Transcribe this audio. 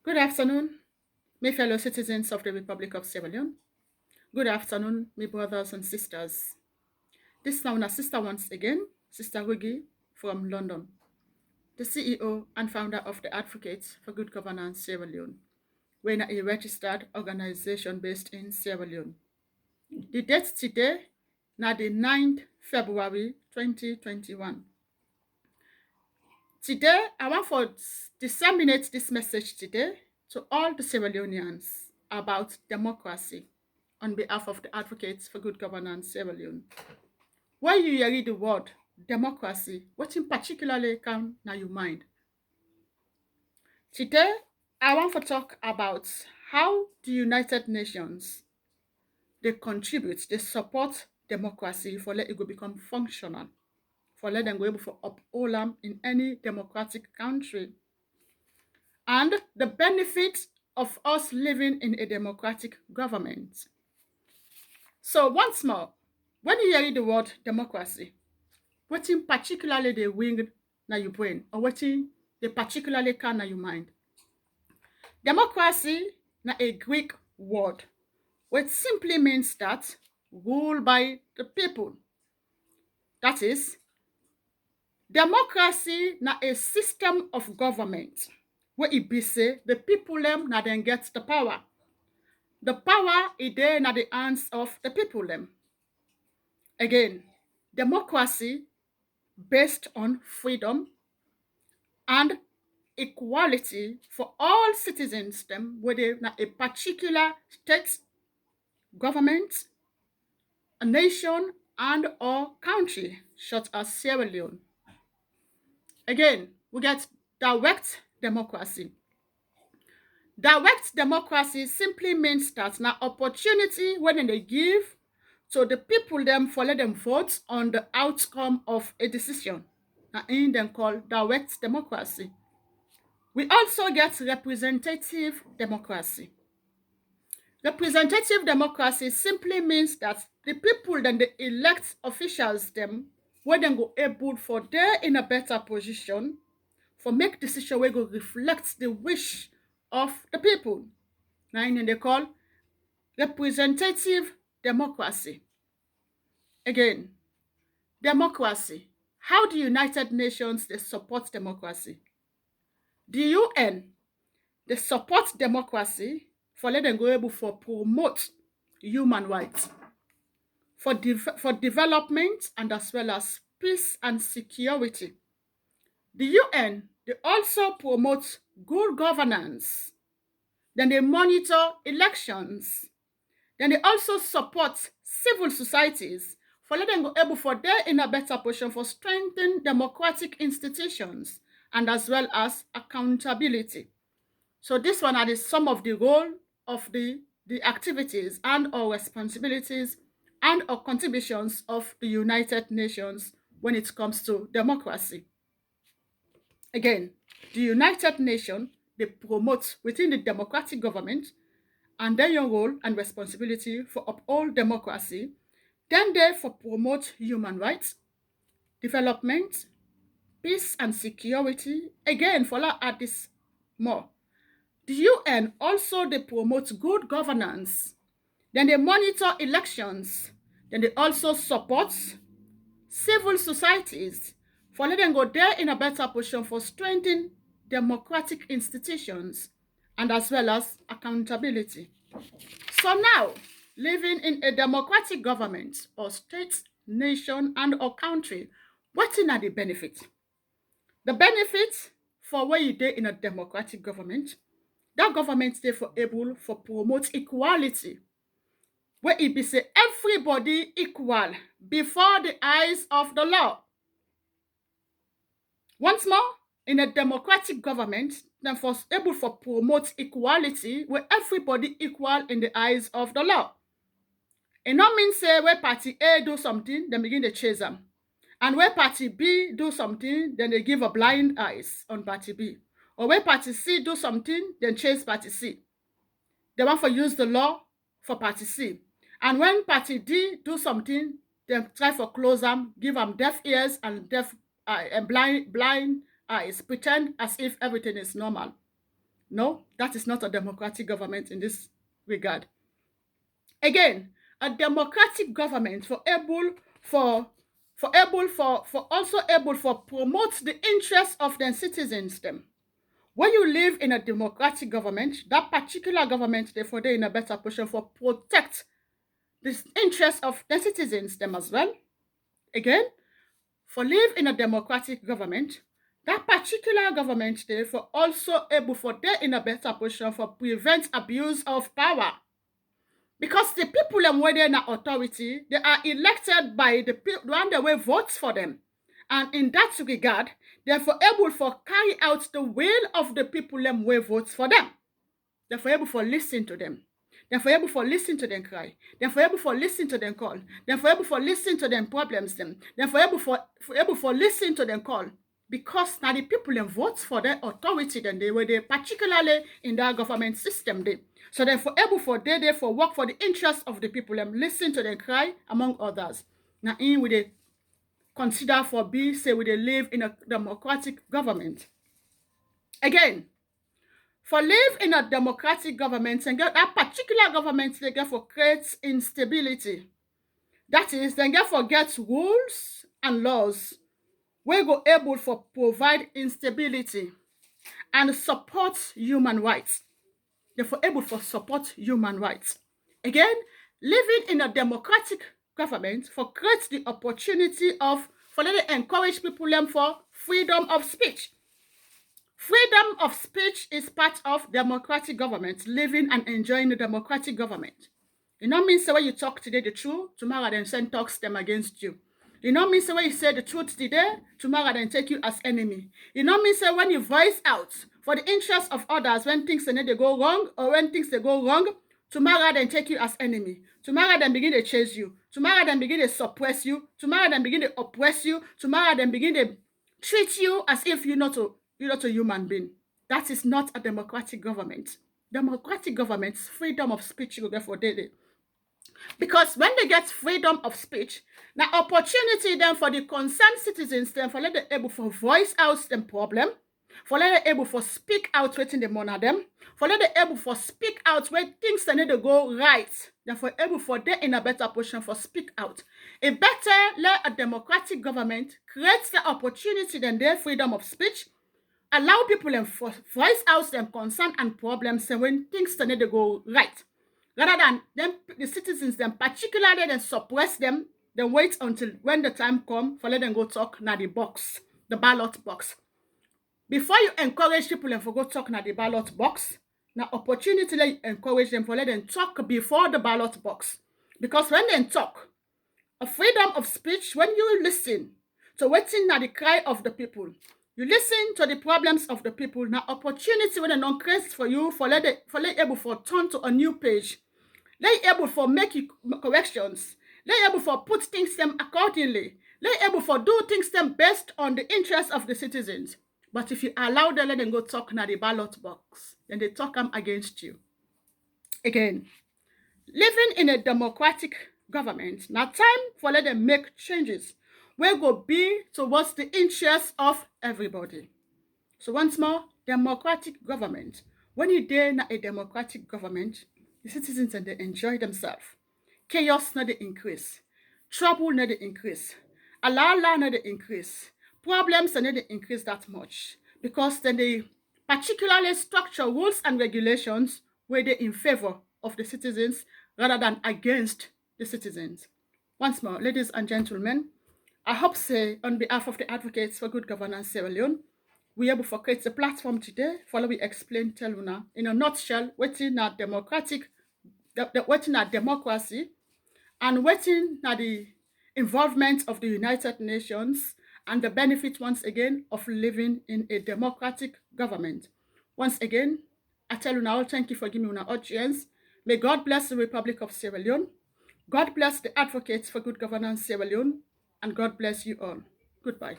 Good afternoon, my fellow citizens of the Republic of Sierra Leone. Good afternoon, my brothers and sisters. This is now my sister once again, Sister Rugi from London, the CEO and founder of the Advocates for Good Governance Sierra Leone. We're a registered organization based in Sierra Leone. The date today, now the 9th February 2021. Today, I want to disseminate this message today to all the Sierra Leoneans about democracy on behalf of the Advocates for Good Governance Sierra Leone. When you hear the word democracy, what in particularly come na your mind? Today, I want to talk about how the United Nations they contribute, they support democracy for let it go become functional, for let them go able to uphold them in any democratic country. And the benefit of us living in a democratic government. So once more, when you hear the word democracy, what in particularly they wing na your brain, or what in they particularly can na your mind? Democracy na a Greek word, which simply means that rule by the people. That is, democracy na a system of government where it be say the people them na then get the power. The power is there in the hands of the people them. Again, democracy based on freedom and equality for all citizens them, whether in a particular state, government, a nation, and or country, such as Sierra Leone. Again, we get direct democracy. Direct democracy simply means that now opportunity when they give so the people them for let them vote on the outcome of a decision. And in them called direct democracy. We also get representative democracy. Representative democracy simply means that the people then they elect officials them where they go able for they in a better position for make decision where go reflect the wish of the people. Now in they call representative democracy. Again, democracy. How the United Nations they support democracy? The UN they support democracy for let them go able for promote human rights, for development and as well as peace and security. The UN they also promote good governance. Then they monitor elections. Then they also support civil societies for letting go able for their in a better position for strengthen democratic institutions and as well as accountability. So this one are some of the role of the activities and or responsibilities and or contributions of the United Nations when it comes to democracy. Again, the United Nations they promote within the democratic government and their role and responsibility for uphold democracy, then they for promote human rights, development, peace and security. Again, for that add this more. The UN also they promote good governance. Then they monitor elections. Then they also support civil societies for letting go there in a better position for strengthening democratic institutions and as well as accountability. So now, living in a democratic government or state, nation, and or country, what are the benefits? The benefits for where you dey in a democratic government, that government dey for able for promote equality, where it be say everybody equal before the eyes of the law. Once more, in a democratic government, then for able for promote equality where everybody equal in the eyes of the law. It not mean say where party A do something, then begin to chase them. And where party B do something, then they give a blind eyes on party B. Or where party C do something, then chase party C. They want to use the law for party C. And when party D do something, they try for close them, give them deaf ears and deaf and blind eyes, pretend as if everything is normal. No, that is not a democratic government in this regard. Again, a democratic government for also able for promote the interests of the citizens them. When you live in a democratic government, that particular government therefore they're in a better position for protect the interests of the citizens them as well. Again, for live in a democratic government, that particular government therefore also able for they in a better position for prevent abuse of power. Because the people and where they're in authority, they are elected by the people one the way votes for them. And in that regard, therefore able for carry out the will of the people and way votes for them. Therefore able for listen to them. Therefore able for listen to them cry. Therefore able for listen to them call. Therefore able for listen to them problems them. Therefore able for listen to them call. Because now the people and votes for their authority then they were there, particularly in their government system they. So therefore able for they therefore work for the interests of the people and listen to them cry among others. Now in with they consider for be say we they live in a democratic government. Again, for live in a democratic government and get that particular government they get for creates instability. That is, they get for get rules and laws we go able for provide instability and support human rights. Therefore able for support human rights. Again, living in a democratic government for creates the opportunity of for let it encourage people them for freedom of speech. Freedom of speech is part of democratic government, living and enjoying the democratic government. It not mean say when you talk today the truth, tomorrow then send talks them against you. It not mean say when you say the truth today, tomorrow then take you as enemy. It not mean say when you voice out for the interests of others when things they go wrong or when things they go wrong, tomorrow then take you as enemy. Tomorrow then begin to chase you. Tomorrow then begin to suppress you. Tomorrow then begin to oppress you. Tomorrow then begin to treat you as if you're not a human being. That is not a democratic government. Democratic governments, freedom of speech you go get for daily. Because when they get freedom of speech, now opportunity then for the concerned citizens then for let them able for voice out them problem, for let them able for speak out waiting the money them, for let them able for speak out when things they need to go right, then for able for they in a better position for speak out. A better let a democratic government creates the opportunity then their freedom of speech, allow people and voice out them concern and problems and when things they need to go right. Rather than them, the citizens, them particularly, then suppress them, then wait until when the time come for let them go talk na the box, the ballot box. Before you encourage people and for go talk na the ballot box, now opportunity let you encourage them for let them talk before the ballot box. Because when they talk, a freedom of speech, when you listen to waiting na the cry of the people, you listen to the problems of the people. Now, opportunity when an creates for you for let able for turn to a new page. Let able for make corrections. Let able for put things them accordingly. Let able for do things them based on the interests of the citizens. But if you allow them, let them go talk na the ballot box, then they talk them against you. Again, living in a democratic government, now time for let them make changes. Where go be towards the interests of everybody. So once more, democratic government. When you dare in a democratic government, the citizens and they enjoy themselves. Chaos not the increase. Trouble not the increase. Allah not the increase. Problems not the increase that much. Because then they particularly structure rules and regulations where they in favor of the citizens rather than against the citizens. Once more, ladies and gentlemen, I hope say on behalf of the Advocates for Good Governance Sierra Leone, we able to create a platform today for we explain tell una in a nutshell waiting at democratic waiting at democracy and waiting at the involvement of the United Nations and the benefit once again of living in a democratic government. Once again, I tell you now, thank you for giving me an audience. May God bless the Republic of Sierra Leone. God bless the Advocates for Good Governance Sierra Leone. And God bless you all. Goodbye.